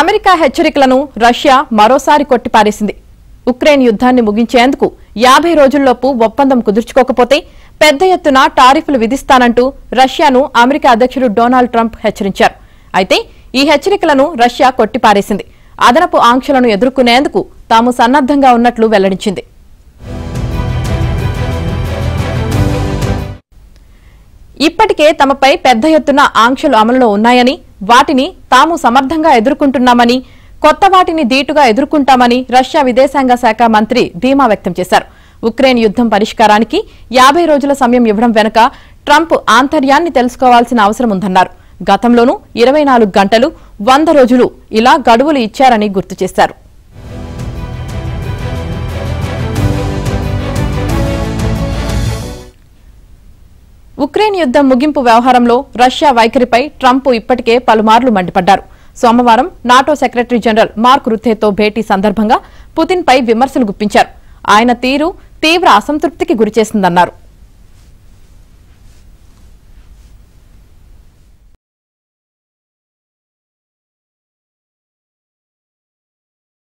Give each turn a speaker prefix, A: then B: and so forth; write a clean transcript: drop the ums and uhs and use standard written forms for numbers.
A: America హెచ్చరికలను Russia మరోసారి కొట్టిపారేసింది. Ukraine యుద్ధాన్ని ముగించేందుకు 50 రోజుల్లోపు ఒప్పందం కుదుర్చుకోకపోతే పెద్ద ఎత్తున టారిఫ్లు విధిస్తానంటూ రష్యాను అమెరికా అధ్యక్షుడు డొనాల్డ్ ట్రంప్ హెచ్చరించారు. అయితే ఈ హెచ్చరికలను రష్యా కొట్టిపారేసింది. అదనపు ఆంక్షలను ఎదుర్కొనేందుకు తాము సన్నద్ధంగా ఉన్నట్లు వెల్లడించింది. ఇప్పటికే తమపై పెద్ద ఎత్తున ఆంక్షలు అమలులో ఉన్నాయని, వాటిని తాము సమర్థంగా ఎదుర్కొంటున్నామని, కొత్త వాటిని ధీటుగా ఎదుర్కొంటామని రష్యా విదేశాంగ శాఖ మంత్రి ధీమా వ్యక్తం చేశారు. ఉక్రెయిన్ యుద్ధం పరిష్కారానికి 50 రోజుల సమయం ఇవ్వడం వెనుక ట్రంప్ ఆంతర్యాన్ని తెలుసుకోవాల్సిన అవసరం ఉందన్నారు. గతంలోనూ 24 గంటలు, 100 రోజులు ఇలా గడువులు ఇచ్చారని గుర్తు చేశారు. ఉక్రెయిన్ యుద్ధం ముగింపు వ్యవహారంలో రష్యా వైఖరిపై ట్రంప్ ఇప్పటికే పలుమార్లు మండిపడ్డారు. సోమవారం నాటో సెక్రటరీ జనరల్ మార్క్ రుత్తేతో భేటీ సందర్భంగా పుతిన్పై విమర్శలు గుప్పించారు. ఆయన తీరు తీవ్ర అసంతృప్తికి గురిచేసిందన్నారు.